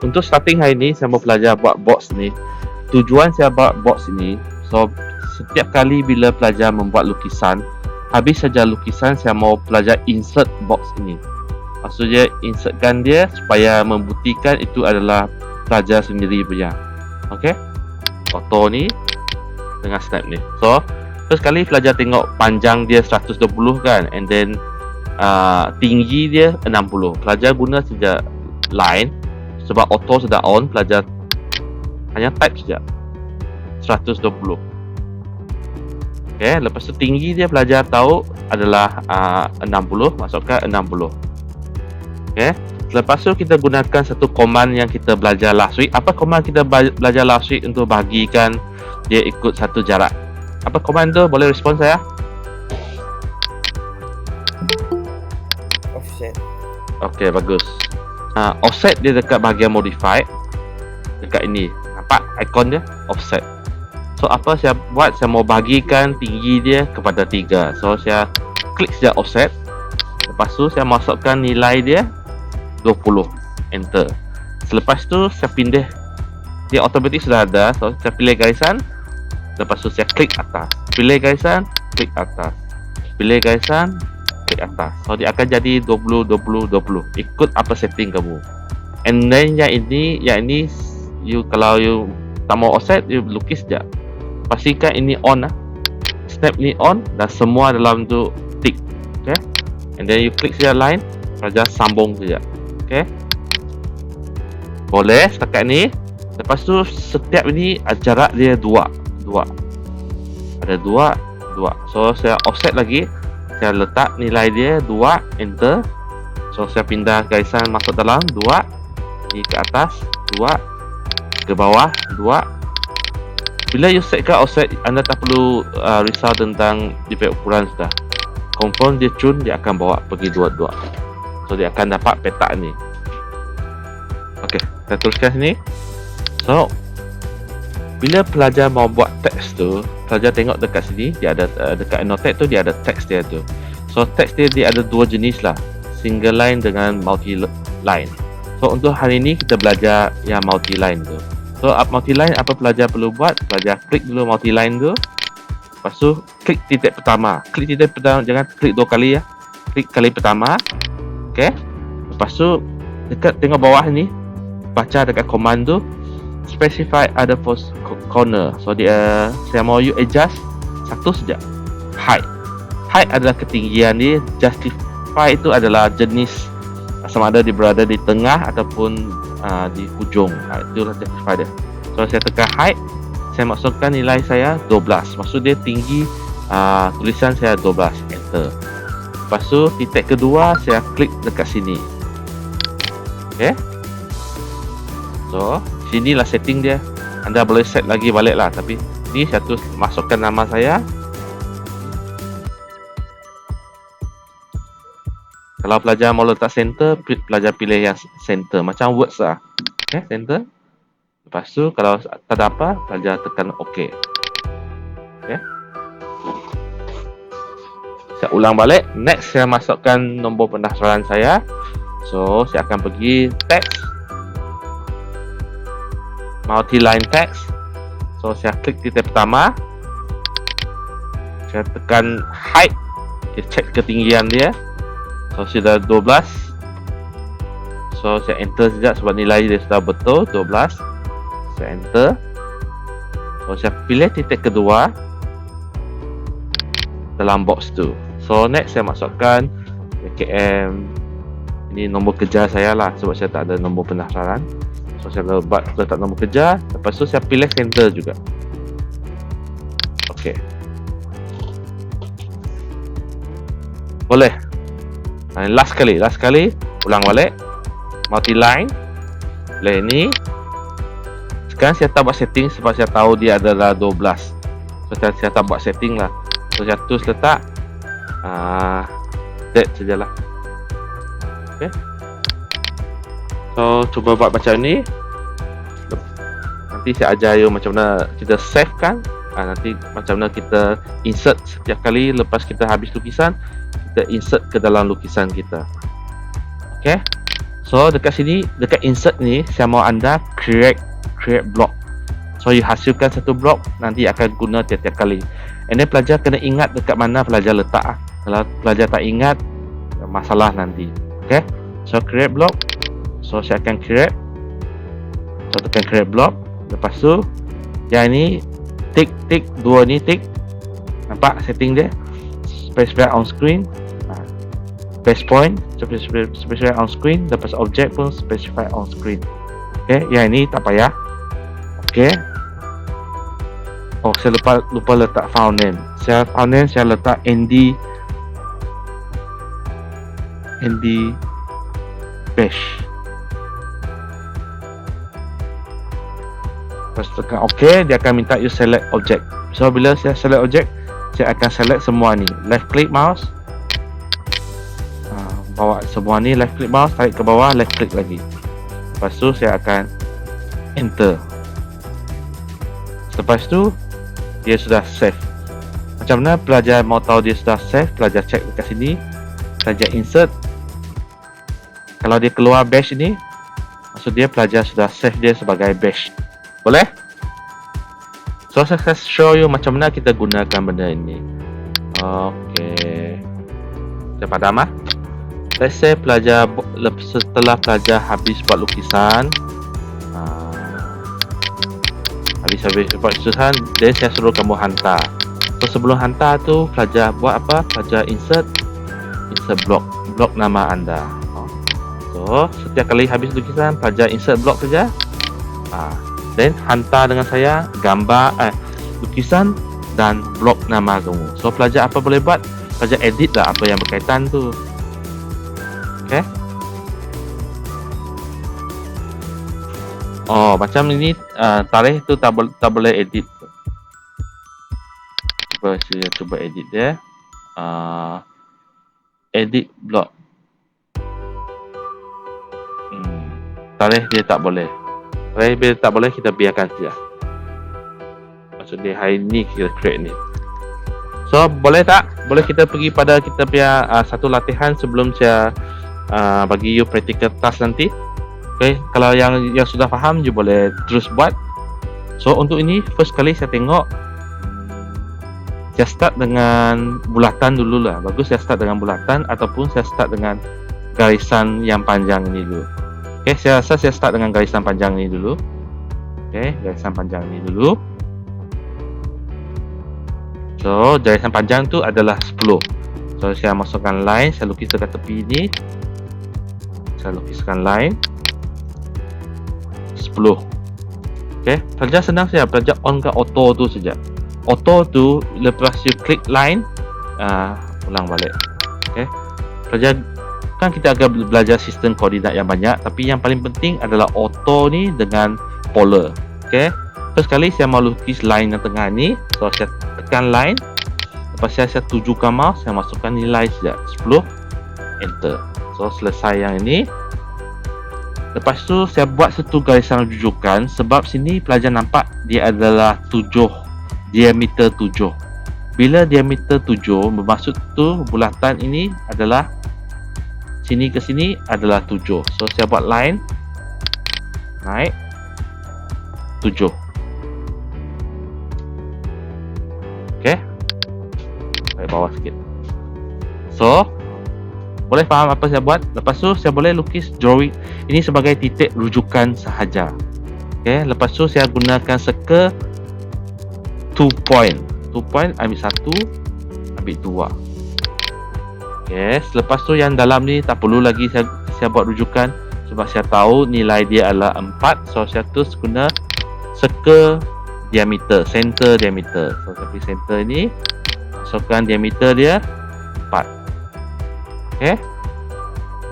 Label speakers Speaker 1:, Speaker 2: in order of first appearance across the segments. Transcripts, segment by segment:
Speaker 1: untuk starting hari ni saya mau belajar buat box ni. Tujuan saya buat box ini, so setiap kali bila pelajar membuat lukisan, habis saja lukisan saya mau pelajar insert box ini. Maksudnya insertkan dia supaya membuktikan itu adalah pelajar sendiri punya. Okey. Foto ni dengan snap ni. So first kali pelajar tengok panjang dia 120 kan, and then tinggi dia 60. Pelajar guna saja line sebab auto sudah on, pelajar hanya type saja 120. Okay, lepas tu tinggi dia pelajar tahu adalah 60, masukkan 60. Okay, lepas tu kita gunakan satu command yang kita belajar last week. Apa command kita belajar last week untuk bahagikan dia ikut satu jarak? Apa command tu? Boleh respon saya?
Speaker 2: Offset.
Speaker 1: Okay, bagus. Offset dia dekat bahagian modify. Dekat ini, nampak ikon dia? Offset. So apa saya buat? Saya mau bahagikan tinggi dia kepada 3. So saya klik saja offset. Lepas tu saya masukkan nilai dia 20. Enter. Selepas tu saya pindah. Dia automatik sudah ada. So saya pilih garisan. Lepas tu saya klik atas. Pilih garisan, klik atas. Pilih garisan, klik atas. So dia akan jadi 20, 20, 20. Ikut apa setting kamu. And then yang ini kalau you tak mau offset, you lukis je. Pastikan ini on lah. Snap ni on dan semua dalam tu tick. Okay. And then you klik saja line, saja sambung saja. Okay. Boleh setakat ni. Lepas tu setiap ini jarak dia 2. Ada 2. So saya offset lagi. Saya letak nilai dia 2, enter. So saya pindah garisan masuk dalam 2. Ni ke atas 2. Ke bawah 2. Bila you setkan offset, anda tak perlu risau tentang defect ukuran sudah. Confirm dia cun, dia akan bawa pergi 2. So dia akan dapat petak ni. Okey, kita teruskan sini. So bila pelajar mau buat teks tu, pelajar tengok dekat sini, dia ada dekat annotate tu dia ada teks dia tu. So teks dia ada 2 jenis lah, single line dengan multi line. So untuk hari ni kita belajar yang multi line tu. So multi line apa pelajar perlu buat? Pelajar klik dulu multi line tu. Lepas tu klik titik pertama. Klik titik pertama, jangan klik 2 kali ya. Klik kali pertama. Okey. Lepas tu dekat tengok bawah ni, baca dekat command tu specify other post corner. So dia saya mau you adjust satu saja. Height. Height adalah ketinggian dia. Justify itu adalah jenis sama ada berada di tengah ataupun di hujung. Itulah justify dia. So saya tekan height, saya masukkan nilai saya 12. Maksud dia tinggi tulisan saya 12. Enter. Lepas tu titik kedua saya klik dekat sini. Okay. So sinilah setting dia. Anda boleh set lagi balik lah. Tapi ni satu masukkan nama saya. Kalau pelajar mau letak center, pelajar pilih yang center. Macam words lah. Okay, center. Lepas tu kalau tak ada apa, pelajar tekan OK. Okay. Saya ulang balik. Next, saya masukkan nombor pendaftaran saya. So, saya akan pergi text. Multi-line text. So, saya klik titik pertama. Saya tekan height. Saya cek ketinggian dia. So sudah 12. So saya enter saja sebab nilai dia sudah betul 12. Saya enter. So saya pilih titik kedua dalam box tu. So next saya masukkan KM. Ini nombor kerja saya lah sebab saya tak ada nombor pendaftaran. So saya letak nombor kerja. Lepas tu saya pilih center juga. Okey. Boleh. Last kali ulang balik multi line. Pilih ni. Sekarang saya tak buat setting sebab saya tahu dia adalah 12. So saya tak buat setting lah. So saya terus letak date sajalah. Okay. So cuba buat macam ni. Nanti saya ajar you macam mana kita save kan. Nanti macam mana kita insert setiap kali lepas kita habis lukisan, kita insert ke dalam lukisan kita. Okay. So dekat sini, dekat insert ni, saya mau anda create block. So you hasilkan satu block, nanti akan guna tiap-tiap kali. And then pelajar kena ingat dekat mana pelajar letak. Kalau pelajar tak ingat, masalah nanti. Okay, so create block. So saya akan create. So tekan create block. Lepas tu yang ni tick, dua ni tick. Nampak setting dia? Specify on screen. Base point specify on screen. Lepas object pun specify on screen. Okay, yang ini tak payah. Okay. Oh, saya lupa letak file name. Saya letak ND bash. Lepas tekan OK, dia akan minta you select object. So bila saya select object, saya akan select semua ni. Left click mouse, bawa semua ni, left click mouse, tarik ke bawah, left click lagi. Lepas tu saya akan enter. Lepas tu dia sudah save. Macam mana pelajar mau tahu dia sudah save? Pelajar check dekat sini, pelajar insert. Kalau dia keluar bash ni, maksud dia pelajar sudah save dia sebagai bash. Boleh? So saya akan show you macam mana kita gunakan benda ini. Okay, kita padam lah. Let's say pelajar setelah pelajar habis buat lukisan, habis buat lukisan, then saya suruh kamu hantar. So sebelum hantar tu pelajar buat apa? Pelajar insert block nama anda. So setiap kali habis lukisan, pelajar insert block saja. Then hantar dengan saya gambar lukisan dan blok nama kamu. So pelajar apa boleh buat? Pelajar edit lah apa yang berkaitan tu. Okay. Oh, macam ini tarikh tu tak boleh edit. Cuba edit dia. Edit blok. Tarikh dia tak boleh. Bila tak boleh, kita biarkan saja. Maksud dia hari ni kita create ni. So boleh tak? Boleh kita pergi pada kita punya satu latihan sebelum saya bagi you practical task nanti. Okay, kalau yang sudah faham, you boleh terus buat. So untuk ini first kali saya tengok, saya start dengan bulatan dulu lah. Bagus saya start dengan bulatan ataupun saya start dengan garisan yang panjang ini dulu. Okay, saya rasa saya start dengan garisan panjang ini dulu. Okay, garisan panjang ini dulu. So, garisan panjang tu adalah 10. So, saya masukkan line, saya lukis dekat tepi ini. Saya lukiskan line 10. Okay, pelajar senang saja, pelajar on ke auto tu saja. Auto tu lepas you klik line, ulang balik. Okay, pelajar kan kita akan belajar sistem koordinat yang banyak, tapi yang paling penting adalah auto ni dengan polar. Okay, first kali saya mau lukis line yang tengah ni. So saya tekan line, lepas saya tujukan mouse, saya masukkan nilai saja 10, enter. So selesai yang ini. Lepas tu saya buat satu garisan rujukan, sebab sini pelajar nampak dia adalah 7, diameter 7. Bila diameter 7 bermaksud tu bulatan ini adalah sini ke sini adalah 7. So saya buat line naik 7. Okay, naik bawah sikit. So boleh faham apa saya buat? Lepas tu saya boleh lukis drawing ini sebagai titik rujukan sahaja. Okay, lepas tu saya gunakan circle 2 point. 2 point, ambil 1, ambil 2. Okay, selepas tu yang dalam ni tak perlu lagi saya buat rujukan, sebab saya tahu nilai dia adalah 4. So saya terus guna circle diameter, center diameter. So tapi center ni masukkan diameter dia 4. Okay,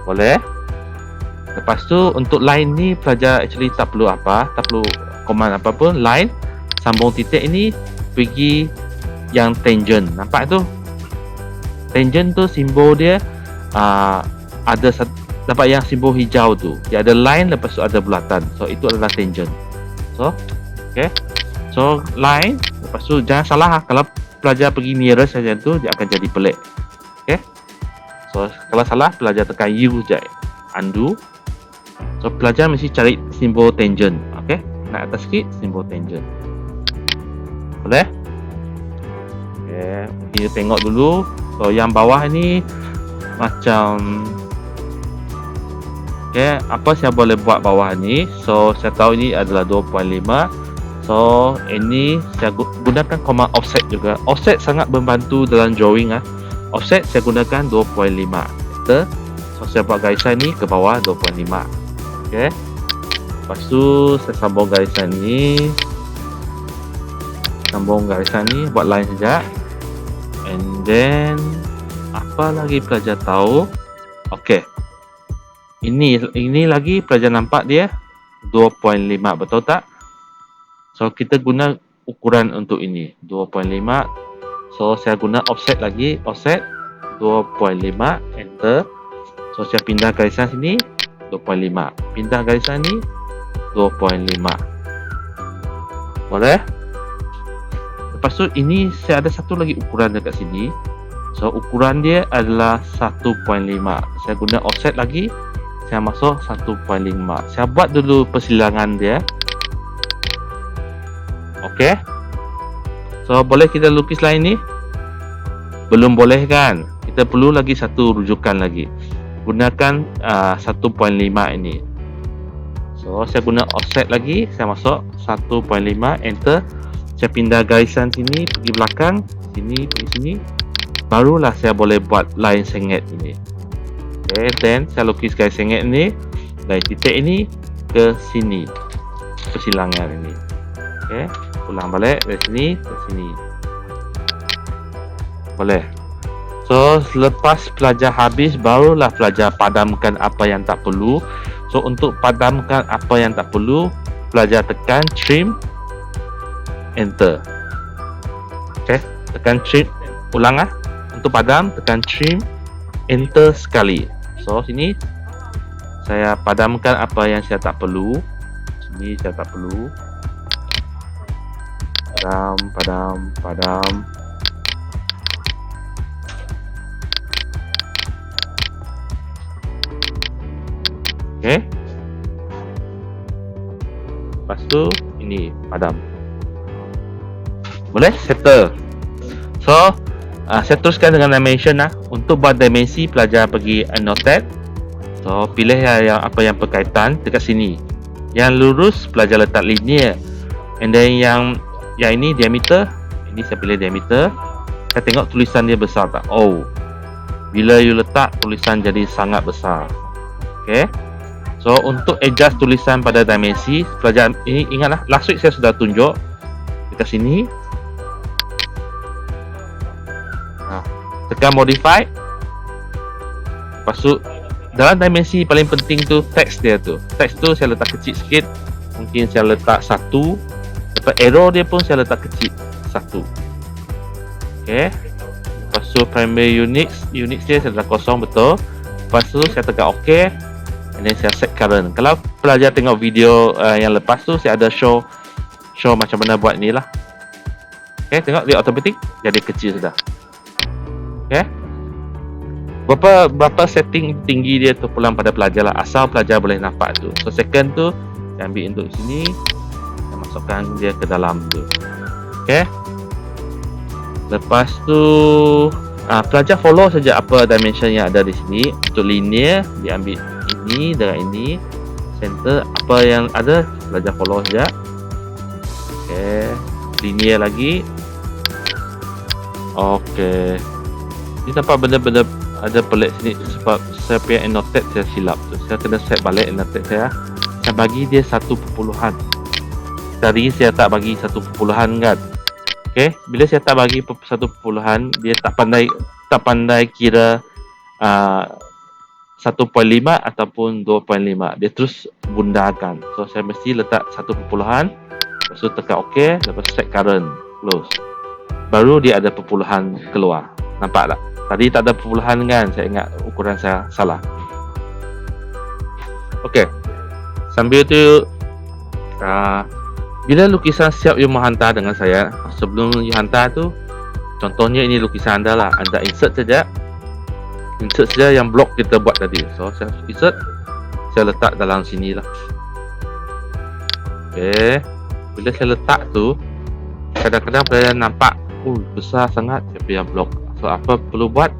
Speaker 1: boleh. Lepas tu untuk line ni pelajar actually tak perlu command apa pun. Line sambung titik ini pergi yang tangent. Nampak tu? Tangent tu simbol dia ada dapat yang simbol hijau tu. Dia ada line, lepas tu ada bulatan. So itu adalah tangent. So okay, so line. Lepas tu jangan salah, kalau pelajar pergi nearest saja tu dia akan jadi pelik. Okay, so kalau salah pelajar tekan U je, undo. So pelajar mesti cari simbol tangent. Okey, naik atas sikit simbol tangent. Boleh? Okey, kita tengok dulu. So yang bawah ni macam okey, apa saya boleh buat bawah ni? So saya tahu ini adalah 2.5. So ini saya gunakan command offset juga. Offset sangat membantu dalam drawing Offset saya gunakan 2.5. Enter. So saya buat garisan ni ke bawah 2.5. Okey. Lepas tu saya sambung garisan ni. Buat line saja. And then apa lagi pelajar tahu? Okey. Ini lagi pelajar nampak dia 2.5, betul tak? So kita guna ukuran untuk ini 2.5. So saya guna offset lagi, offset 2.5, enter. So saya pindah garisan sini 2.5, pindah garisan ni 2.5. Boleh? Lepas tu ini saya ada satu lagi ukuran dekat sini. So ukuran dia adalah 1.5. Saya guna offset lagi, saya masuk 1.5. Saya buat dulu persilangan dia. Okey. So boleh kita lukis lain ni? Belum boleh kan? Kita perlu lagi satu rujukan lagi. Gunakan 1.5 ini. So saya guna offset lagi, saya masuk 1.5, enter. Saya pindah garisan sini pergi belakang, sini pergi sini. Barulah saya boleh buat line sengit ini. Okay, then saya lukis garis sengit ini dari titik ini ke sini, persilangan ini. Okay, ulang balik dari sini ke sini. Boleh. So selepas pelajar habis, barulah pelajar padamkan apa yang tak perlu. So untuk padamkan apa yang tak perlu, pelajar tekan trim, enter. Okay, tekan trim, ulang untuk padam, tekan trim, enter sekali. So sini saya padamkan apa yang saya tak perlu. Sini saya tak perlu. Padam. Okay. Lepas tu ini padam. Boleh settle. So saya teruskan dengan dimension Untuk buat dimensi, pelajar pergi annotate. So pilih yang apa yang berkaitan dekat sini. Yang lurus pelajar letak linear. And then yang ini diameter. Ini saya pilih diameter. Saya tengok tulisan dia besar tak? Oh, bila you letak, tulisan jadi sangat besar. Okay. So untuk adjust tulisan pada dimensi, pelajar ini ingatlah, last week saya sudah tunjuk dekat sini. Tekan modify. Lepas tu dalam dimensi paling penting tu teks dia tu. Teks tu saya letak kecil sikit. Mungkin saya letak 1. Lepas arrow dia pun saya letak kecil 1. Okay. Lepas tu primary units dia saya letak kosong, betul. Lepas tu saya tekan OK. And then saya set current. Kalau pelajar tengok video yang lepas tu, saya ada show macam mana buat ni lah. Okay, tengok dia automatic jadi kecil sudah. Okay. Berapa setting tinggi dia tu pulang pada pelajar lah. Asal pelajar boleh nampak tu. So second tu saya ambil untuk sini, saya masukkan dia ke dalam tu. Okay. Lepas tu pelajar follow saja apa dimension yang ada di sini. Untuk linear dia ambil ini dengan ini, center apa yang ada pelajar follow saja. Okay. Linear lagi. Okay. Ini nampak benda-benda ada pelik sini sebab saya punya annotate saya silap tu. Saya kena set balik annotate saya. Saya bagi dia 1 perpuluhan. Tadi saya tak bagi 1 perpuluhan kan. Okay, bila saya tak bagi 1 perpuluhan, dia tak pandai kira 1.5 ataupun 2.5. Dia terus bundakan. So saya mesti letak 1 perpuluhan. Lepas tu tekan OK. Lepas set current, close. Baru dia ada perpuluhan keluar. Nampak tak? Tadi tak ada perpuluhan kan? Saya ingat ukuran saya salah. OK. Sambil tu bila lukisan siap you mau hantar dengan saya, sebelum you hantar tu, contohnya ini lukisan anda lah. Anda insert saja yang blok kita buat tadi. So saya insert. saya letak dalam sini lah. Okey, bila saya letak tu, kadang-kadang pelajar nampak besar sangat saya punya blok. So apa perlu buat?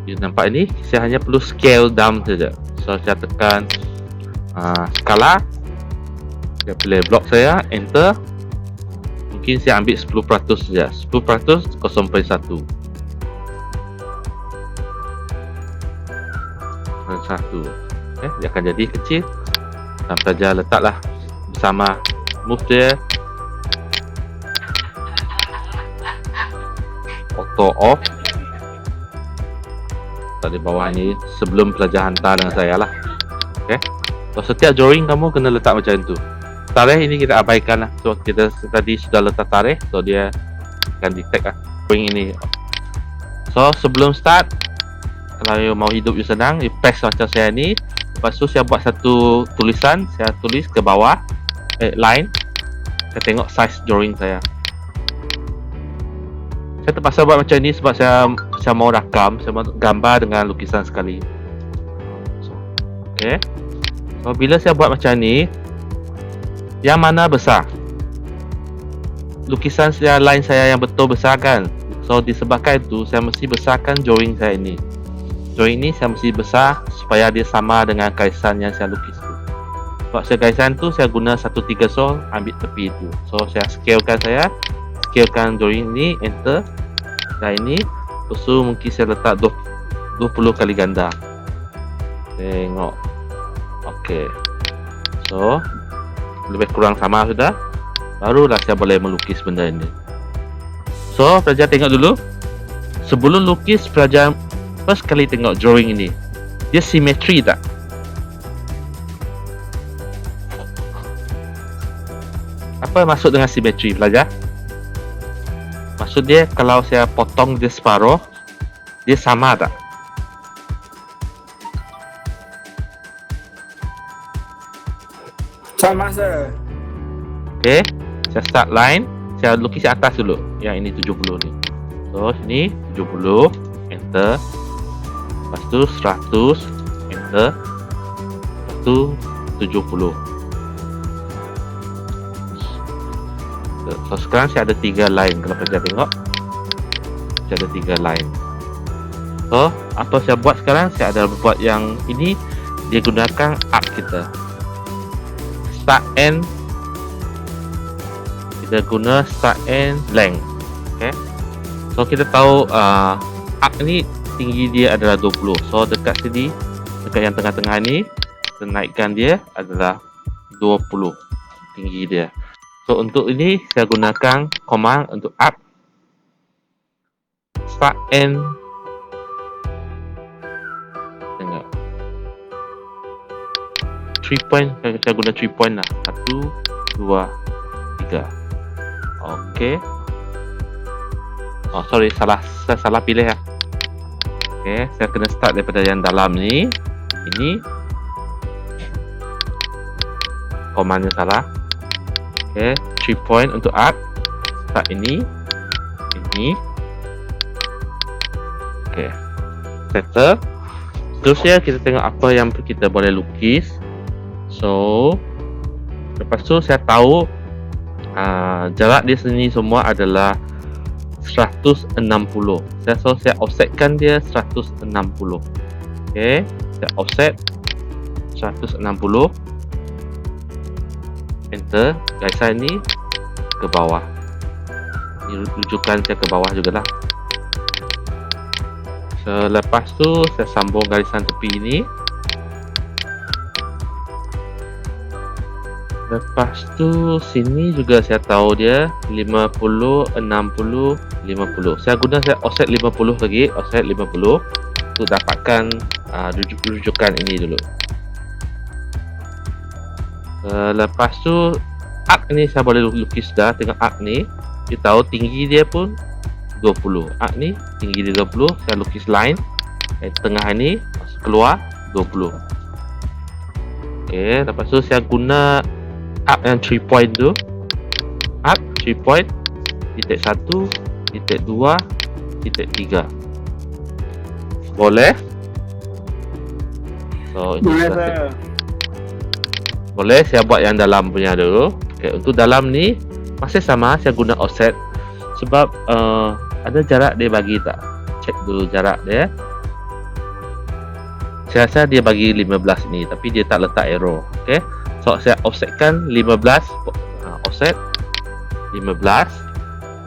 Speaker 1: You nampak ini, saya hanya perlu scale down saja. So saya tekan skala, saya pilih blok saya, enter. Mungkin saya ambil 10% saja. 10% 0.1. 1. Dia akan jadi kecil. Dan pelajar letaklah bersama move dia auto off. Di bawah ni sebelum pelajar hantar dengan saya lah. Okay. So setiap drawing kamu kena letak macam tu. Tarikh ini kita abaikan lah. So kita tadi sudah letak tarikh, so dia akan detect lah drawing ini. So sebelum start, kalau you mau hidup you senang, you press macam saya ni. Lepas tu saya buat satu tulisan, saya tulis ke bawah line. Saya tengok size drawing saya. Saya terpaksa buat macam ni sebab saya mau rakam, saya mau gambar dengan lukisan sekali. Okay. So bila saya buat macam ni, yang mana besar? Lukisan saya, line saya yang betul besar kan? So disebabkan itu saya mesti besarkan drawing saya ini. Drawing ini saya mesti besar supaya dia sama dengan garisan yang saya lukis tu. Sebab saya garisan tu saya guna 1/3 sol, ambil tepi itu. So saya scalekan drawing ni, enter. Dan ini lepas mungkin saya letak 20 kali ganda. Tengok. Okey. So lebih kurang sama sudah. Barulah saya boleh melukis benda ini. So pelajar tengok dulu. Sebelum lukis, pelajar first kali tengok drawing ini. Dia simetri tak? Apa maksud dengan simetri, pelajar? Maksud dia kalau saya potong dia separuh, dia sama tak?
Speaker 2: Sama sir.
Speaker 1: Okey, saya start line, saya lukis atas dulu. Yang ini 70 ni. So sini 70, enter. Lepas tu 100, enter. Lepas tu 70. So sekarang saya ada 3 line. Kalau pelajar tengok, saya ada 3 line. So apa saya buat sekarang? Saya ada buat yang ini. Dia gunakan arc kita, start end. Kita guna start end length. Okay. So kita tahu arc ni tinggi dia adalah 20. So dekat sini, dekat yang tengah-tengah ni, kita naikkan dia adalah 20 tinggi dia. So untuk ini saya gunakan command untuk arc start end. Tengok 3 point, saya guna 3 point lah. 1, 2, 3. Okey. Oh sorry, saya salah pilih lah. Okey, saya kena start daripada yang dalam ni. Ini commandnya salah. Okey, 3 point untuk arc. Start ini. Okey, settle. Terusnya kita tengok apa yang kita boleh lukis. So lepas tu saya tahu jarak di sini semua adalah 160. Saya offsetkan dia 160. Okey, saya offset 160. Enter. Garisan ni ke bawah. Ini rujukan saya ke bawah jugalah. So lepas tu saya sambung garisan tepi ini. Lepas tu sini juga saya tahu dia 50, 60, 50. Saya offset 50 lagi, offset 50 untuk dapatkan rujukan ini dulu. Lepas tu arc ni saya boleh lukis dah. Tengok arc ni, kita tahu tinggi dia pun 20. Arc ni tinggi dia 20. Saya lukis line tengah ni keluar 20. Okey, lepas tu saya guna arc yang 3 point tu. Arc 3 point, titik 1, titik 2, titik 3. Boleh. So ini
Speaker 2: Boleh,
Speaker 1: sudah set.
Speaker 2: sir.
Speaker 1: Boleh saya buat yang dalam punya dulu. Okay, untuk dalam ni masih sama, saya guna offset sebab ada jarak dia bagi tak. Cek dulu jarak dia. Saya rasa dia bagi 15 ni, tapi dia tak letak arrow. Okay, so saya offsetkan 15, offset 15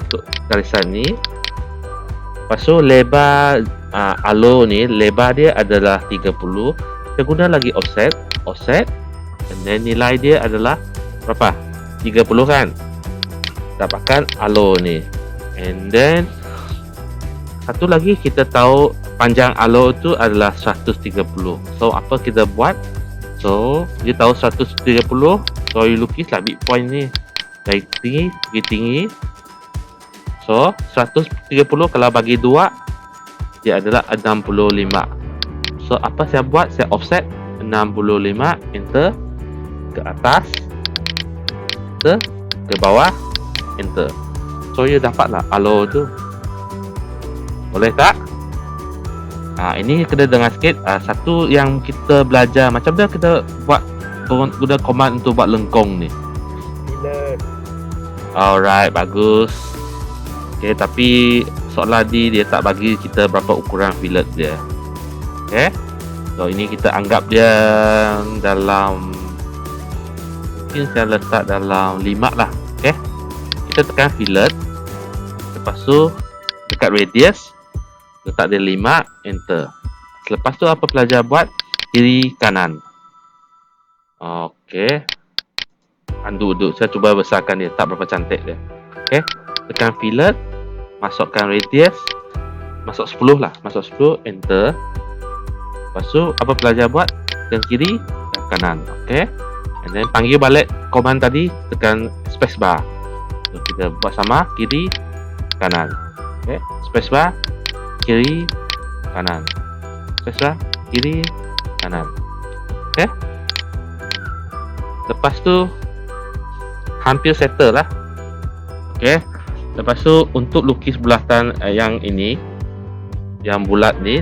Speaker 1: untuk garisan ni. Lepas tu lebar alo ni, lebar dia adalah 30. Saya guna lagi offset, and then nilai dia adalah berapa? 30 kan? Dapatkan alo ni. And then satu lagi kita tahu panjang alo tu adalah 130. So apa kita buat? So dia tahu 130. So you lukislah midpoint ni dari tinggi pergi tinggi. So 130 kalau bagi 2 dia adalah 65. So apa saya buat? Saya offset 65, enter, ke atas, ke bawah, enter. So you dapatlah alo tu. Boleh tak? Ini kena dengar sikit. Satu yang kita belajar macam mana kita buat guna command untuk buat lengkong ni. Alright, bagus. Okay, tapi soalan dia tak bagi kita berapa ukuran fillet dia. Okay, so ini kita anggap dia dalam, mungkin saya letak dalam 5 lah. Okay, kita tekan fillet, lepas tu dekat radius letak dia 5, enter. Selepas tu apa pelajar buat? Kiri kanan. Okey, undo dulu. Saya cuba besarkan dia, tak berapa cantik dia. Okey, tekan fillet, masukkan radius, masuk 10 lah, masuk 10, enter. Lepas tu apa pelajar buat? Tekan kiri dan kanan. Okey, and then panggil balik command tadi, tekan spacebar. So kita buat sama, kiri kanan. Okey, spacebar, kiri kanan, spacebar, kiri kanan. Okey, lepas tu hampir settle lah. Okey, lepas tu untuk lukis bulatan yang ini, yang bulat ni,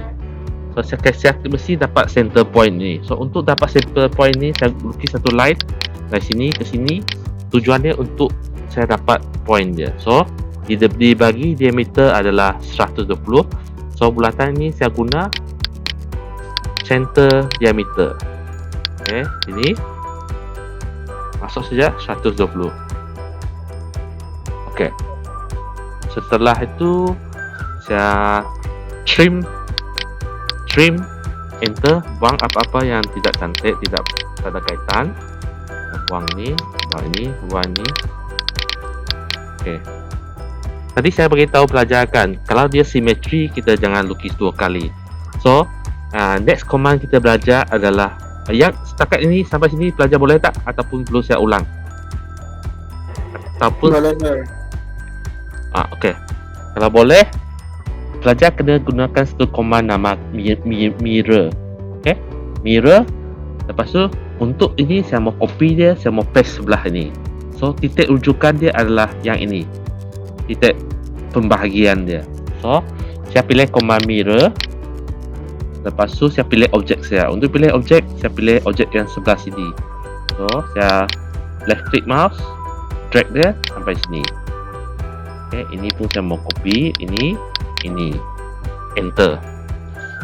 Speaker 1: so saya mesti dapat center point ni. So untuk dapat center point ni, saya lukis satu line dari sini ke sini. Tujuannya untuk saya dapat point dia. So dibagi diameter adalah 120. So bulatan ini saya guna center diameter. Okey, ini masuk saja 120. Okey, setelah itu saya trim, enter, buang apa-apa yang tidak cantik, tidak ada kaitan. Buang ni, buang ni, buang ni. Okey, tadi saya beritahu pelajar kan, kalau dia simetri kita jangan lukis 2 kali. So next command kita belajar adalah yang setakat ini sampai sini pelajar boleh tak, ataupun perlu saya ulang? Ataupun
Speaker 2: Boleh, sir.
Speaker 1: Okey, kalau boleh pelajar kena gunakan satu command nama mirror. Okey, mirror. Lepas tu untuk ini saya mau copy dia, saya mau paste sebelah ini. So titik rujukan dia adalah yang ini, titik pembahagian dia. So saya pilih command mirror. Lepas tu saya pilih objek saya. Untuk pilih objek, saya pilih objek yang sebelah sini. So saya left click mouse, drag dia sampai sini. Okay, ini pun saya mau copy, ini, enter.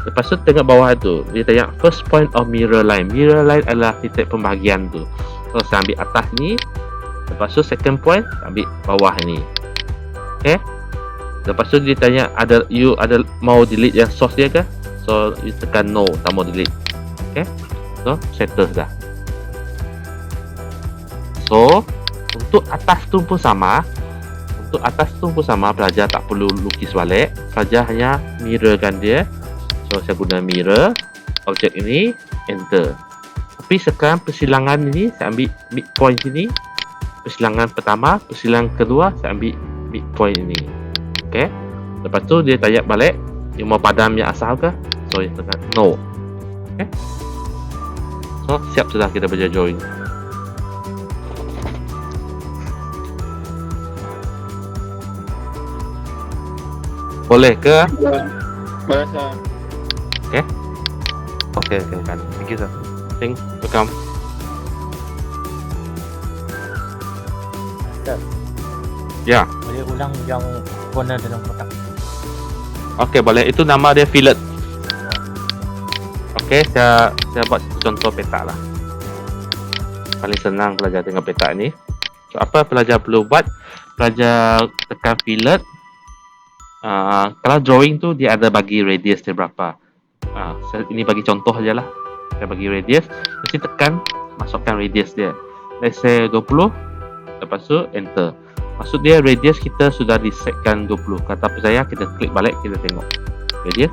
Speaker 1: Lepas tu tengok bawah tu, dia tanya first point of mirror line. Mirror line adalah titik pembahagian tu. So saya ambil atas ni. Lepas tu second point, ambil bawah ni. Okay, lepas tu dia tanya you ada mau delete yang source dia ke? So you tekan no, tak mau delete. Okay, so settle dah. So untuk atas tu pun sama. Untuk atas tu pun sama, pelajar tak perlu lukis balik, pelajar hanya mirrorkan dia. So saya guna mirror objek ini, enter. Tapi sekarang persilangan ini saya ambil midpoint sini. Persilangan pertama, persilangan kedua saya ambil midpoint ini. Okey, lepas tu dia tanya balik, you mau padam yang asal ke? So you tekan no. Okey, so siap sudah kita belajar join. Boleh ke?
Speaker 2: Boleh, sir.
Speaker 1: Okey,
Speaker 2: Okay. Thank you, sir.
Speaker 1: Welcome.
Speaker 3: Sir,
Speaker 1: Ya,
Speaker 3: boleh ulang yang warna dalam kotak?
Speaker 1: okey boleh. Itu nama dia fillet. Okey, saya buat satu contoh peta lah. Paling senang pelajar tengok peta ni. So, apa pelajar perlu buat? Pelajar tekan fillet. Kalau drawing tu dia ada bagi radius dia berapa. Ini bagi contoh je lah. Saya bagi radius. Mesti tekan, masukkan radius dia. Let's say 20. Lepas tu enter. Maksud dia radius kita sudah disetkan 20. Kata percaya, kita klik balik, kita tengok radius.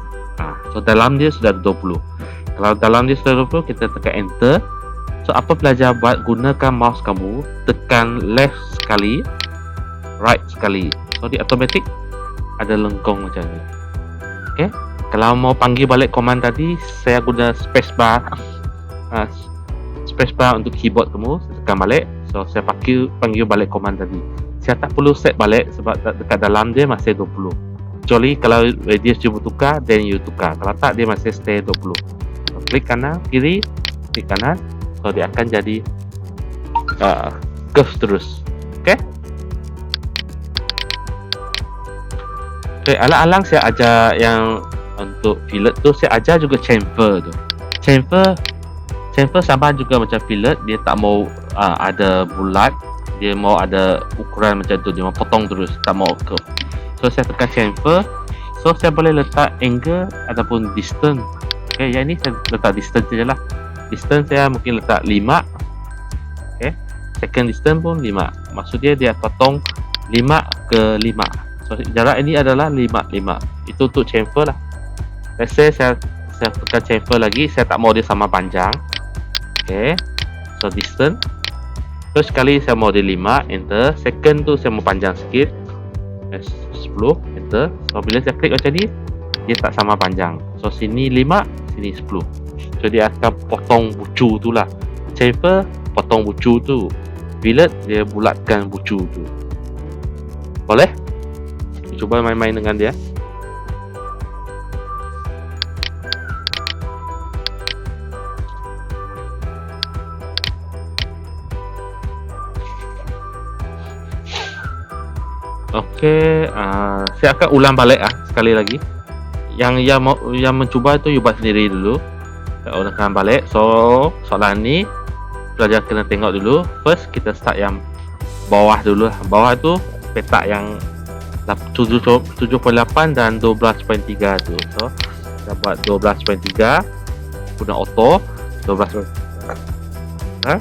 Speaker 1: So dalam dia sudah 20. Kalau dalam dia sudah 20, kita tekan enter. So apa pelajar buat? Gunakan mouse kamu, tekan left sekali, right sekali. So dia automatic ada lengkung macam ni. Okay. Kalau mau panggil balik command tadi, saya guna spacebar. Spacebar untuk keyboard kamu, tekan balik. So saya panggil balik command tadi. Saya tak perlu set balik sebab dekat dalam dia masih 20. Kecuali kalau radius you bertukar, then you tukar. Kalau tak, dia masih stay 20. So, klik kanan, kiri, klik kanan. So dia akan jadi curve terus. Okay. Okay, alang-alang saya ajar yang untuk fillet tu, saya ajar juga chamfer tu. Chamfer sama juga macam fillet, dia tak mau ada bulat, dia mau ada ukuran macam tu, dia mau potong terus, tak mau curve. So saya tekan chamfer, so saya boleh letak angle ataupun distance. Okay, yang ni saya letak distance je lah. Distance saya mungkin letak 5. Okay, second distance pun 5. Maksud dia potong 5 ke 5. So jarak ini adalah 5. Itu untuk chamfer lah. Let's say saya tekan chamfer lagi, saya tak mau dia sama panjang. Okay, so distance. Terus sekali saya mau dia 5, enter. Second tu saya mau panjang sikit, 10, enter. So bila saya klik macam ni, dia tak sama panjang. So sini 5, sini 10. So dia akan potong bucu tu lah. Chamfer potong bucu tu, fillet dia bulatkan bucu tu. Boleh? Cuba main-main dengan dia. Okey, saya akan ulang balik sekali lagi. Yang mencuba tu you buat sendiri dulu. Saya ulangkan balik. So soalan ni pelajar kena tengok dulu. First kita start yang bawah dulu. Bawah tu petak yang 7.8 dan 12.3 tu. So kita buat 12.3 guna auto 12.3. Okay.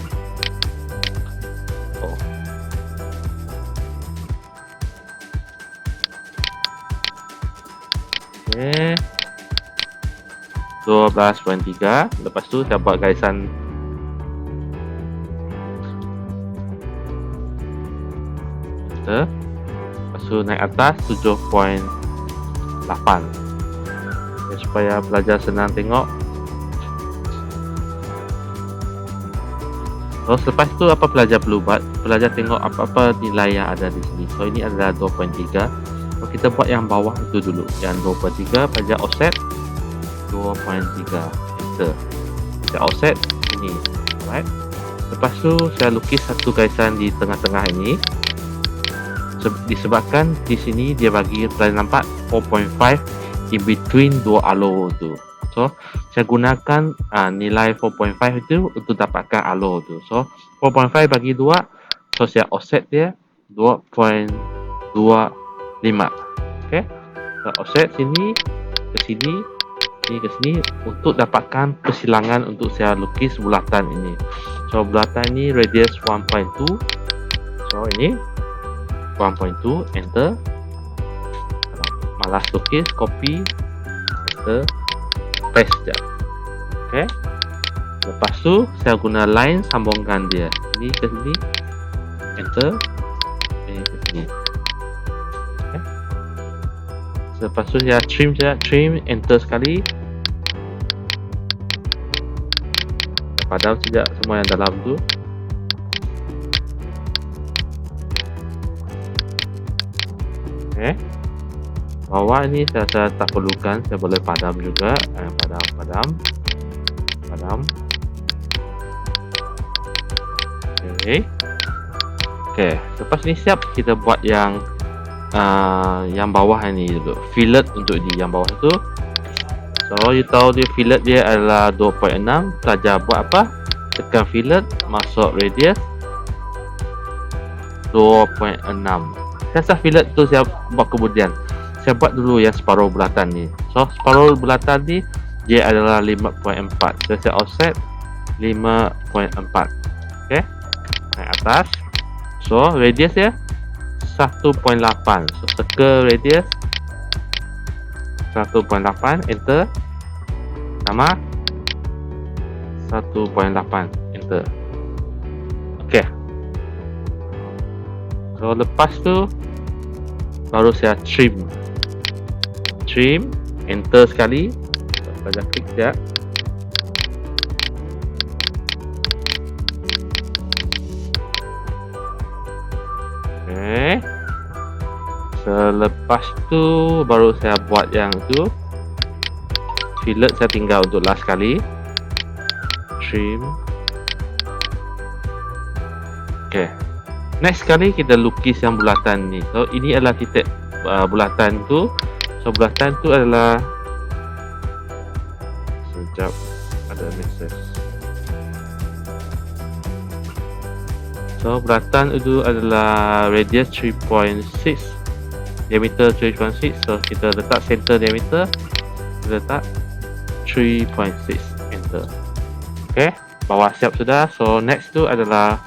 Speaker 1: 12.3. Lepas tu saya buat garisan kita. Lepas tu naik atas 7.8. Okay, supaya pelajar senang tengok. So selepas tu apa pelajar perlu buat? Pelajar tengok apa-apa nilai yang ada di sini. So ini adalah 2.3. So kita buat yang bawah itu dulu. Yang 2.3 pelajar offset 2.3, enter. Saya offset ini. Alright. Lepas tu saya lukis satu garisan di tengah-tengah ini. Disebabkan di sini dia bagi pelajar nampak 4.5 in between dua alur tu. So saya gunakan nilai 4.5 itu untuk dapatkan alur tu. So 4.5 bagi 2, so saya offset dia 2.25. Okay, so offset sini ke sini, ini ke sini untuk dapatkan persilangan untuk saya lukis bulatan ini. So bulatan ini radius 1.2. So ini 1.2, enter. Malas lukis, copy, enter, paste je. Okay. Lepas tu saya guna line sambungkan dia. Ini ke sini, enter. Ini ke sini. Okay. Lepas tu saya trim je, trim, enter sekali. Padam sejak semua yang dalam tu. Okay. Bawah ni saya tak perlukan, saya boleh padam juga. Padam. padam. Okey, lepas ni siap kita buat yang bawah ni dulu. Fillet untuk di yang bawah tu. So you tahu dia fillet dia adalah 2.6. Pelajar buat apa? Tekan fillet, masuk radius 2.6. Saya rasa fillet tu saya buat kemudian. Saya buat dulu yang separuh bulatan ni. So separuh bulatan ni dia adalah 5.4. So saya offset 5.4. Okey. Naik atas. So radius dia 1.8. So circle radius 1.8, enter. Sama 1.8, enter. Okey. So lepas tu baru saya trim, enter sekali. Saya klik sekejap. Okey. Selepas tu baru saya buat yang tu. Fillet saya tinggal untuk last kali. Trim. Okey. Next kali kita lukis yang bulatan ni. So ini adalah titik bulatan tu. So bulatan tu adalah, sekejap, ada message. So bulatan itu adalah radius 3.6, diameter 3.6. So kita letak center diameter, kita letak 3.6, enter. Okey, bawah siap sudah. So next tu adalah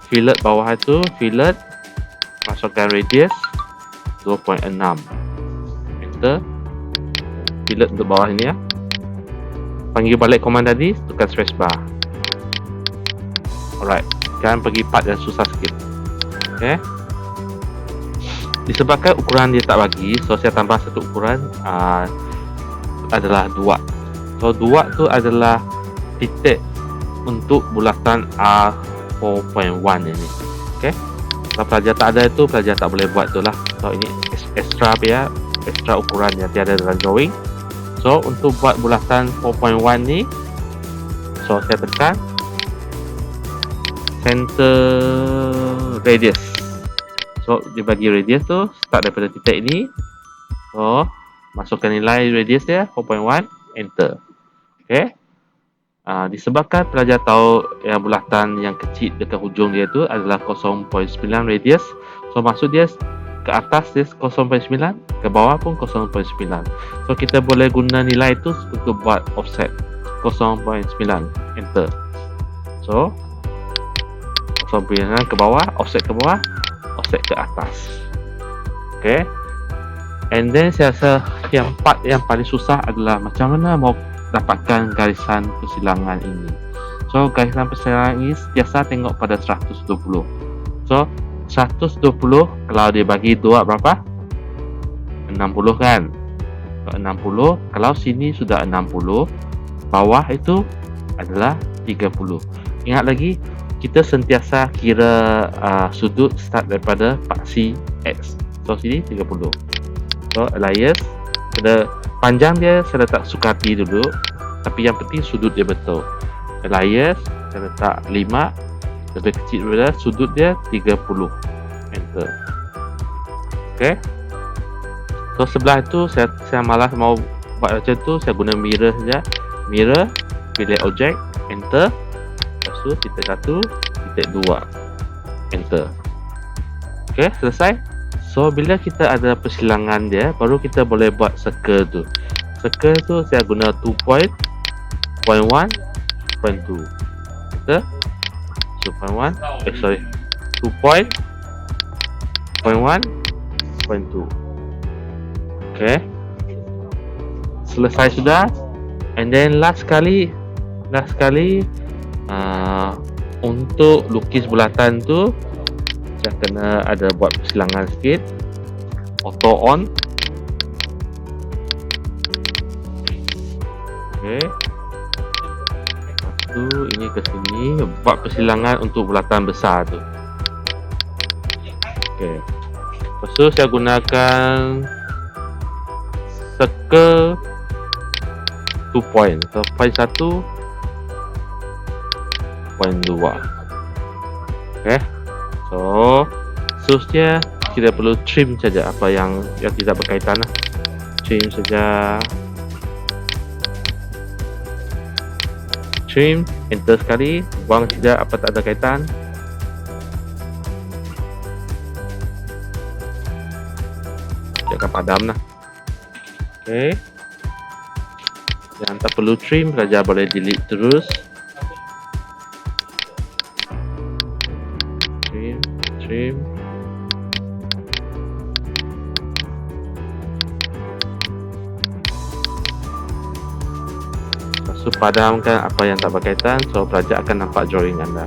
Speaker 1: fillet bawah itu. Fillet, masukkan radius 2.6, enter. Fillet untuk bawah ini ya. Panggil balik command tadi, tekan spacebar. Alright, sekarang pergi part yang susah sikit. Okey. Disebabkan ukuran dia tak bagi, so saya tambah satu ukuran, adalah 2. So 2 tu adalah titik untuk bulatan R4.1 ini. Okey. Kalau pelajar tak ada itu, pelajar tak boleh buat tu lah. So ini extra ya, extra ukuran yang tiada dalam drawing. So untuk buat bulatan 4.1 ni, so saya tekan center radius. So dia bagi radius tu start daripada titik ini. So masukkan nilai radius dia 4.1, enter. Okey. Disebabkan pelajar tahu yang bulatan yang kecil dekat hujung dia tu adalah 0.9 radius. So maksud dia ke atas dia 0.9, ke bawah pun 0.9. So kita boleh guna nilai itu untuk buat offset 0.9, enter. So 0.9 ke bawah, offset ke bawah, offset ke atas. Okay. And then saya rasa yang part yang paling susah adalah macam mana mau dapatkan garisan persilangan ini. So garisan persilangan ini biasa tengok pada 120. So 120 kalau dia bagi dua berapa? 60 kan? 60. Kalau sini sudah 60, bawah itu adalah 30. Ingat lagi, kita sentiasa kira sudut start daripada paksi X. So sini 30. So alias, pada panjang dia saya letak sukati dulu, tapi yang penting sudut dia betul. Alias saya letak 5, lebih kecil daripada sudut dia 30, enter. Okay. So sebelah itu saya malas mau buat macam tu, saya guna mirror saja. Mirror, pilih objek, enter. Lepas tu titik 1, titik 2, enter. Okay, selesai. So bila kita ada persilangan dia, baru kita boleh buat circle tu. Circle tu saya guna 2.1.2, enter. 2.1, sorry, 2.1.2. Okay, selesai sudah. And then last sekali untuk lukis bulatan tu saya kena ada buat persilangan sikit. Auto on. Okay, tu ini ke sini buat persilangan untuk bulatan besar tu. Okay, lepas tu saya gunakan circle 2 point. So point 1, Okay. So seterusnya kita perlu trim saja apa yang tidak berkaitan lah. Trim saja. Trim, enter sekali, buang saja apa tak ada kaitan. Dia akan padam lah. Okay. Yang tak perlu trim, saja boleh delete terus. Trim. So, padamkan apa yang tak berkaitan, so pelajar akan nampak drawing anda.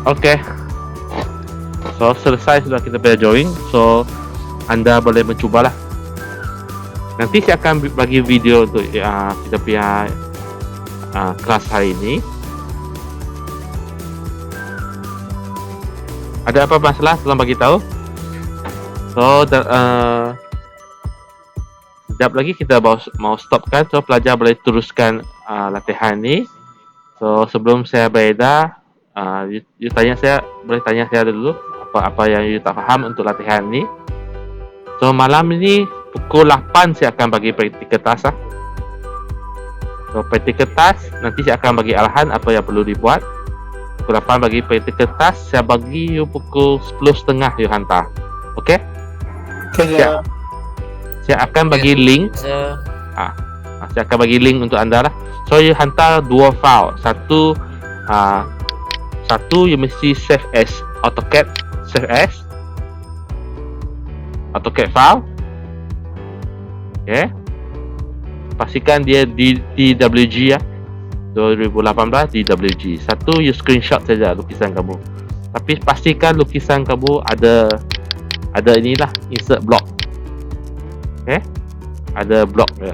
Speaker 1: Okay. So selesai sudah kita punya drawing, so anda boleh mencubalah. Nanti saya akan bagi video untuk kita punya kelas hari ini. Ada apa masalah? Tolong bagi tahu. So sekejap lagi kita mau stopkan, so pelajar boleh teruskan latihan ni. So sebelum saya beredar, you tanya saya, boleh tanya saya dulu apa yang you tak faham untuk latihan ni. So malam ini pukul 8 saya akan bagi praktikal task. So praktikal task nanti saya akan bagi arahan apa yang perlu dibuat. Pukul 8 bagi praktikal task, saya bagi you pukul 10.30 you hantar. Okay? Saya akan bagi link. Saya akan bagi link untuk anda lah. So you hantar 2 file. Satu you mesti save as AutoCAD, AutoCAD file. Okay. Pastikan dia di DWG ya. 2018 DWG. Satu you screenshot saja lukisan kamu. Tapi pastikan lukisan kamu ada inilah insert block. Okay. Ada block ya.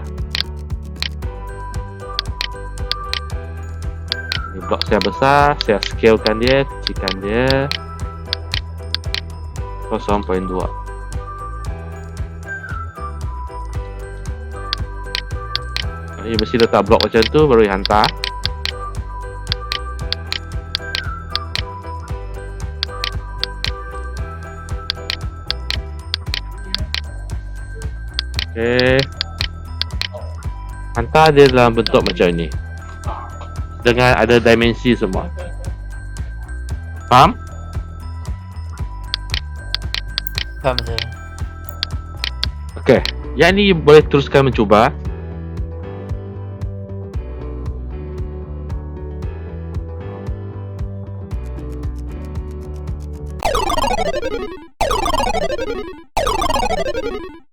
Speaker 1: Ini blok saya besar, saya scalekan dia, kecilkan dia 0.2. Ini mesti letak blok macam tu baru dihantar. Okay. Hantar dia dalam bentuk macam ni dengan ada dimensi semua. Faham?
Speaker 3: Faham saya.
Speaker 1: Okay. Yang ni boleh teruskan mencuba.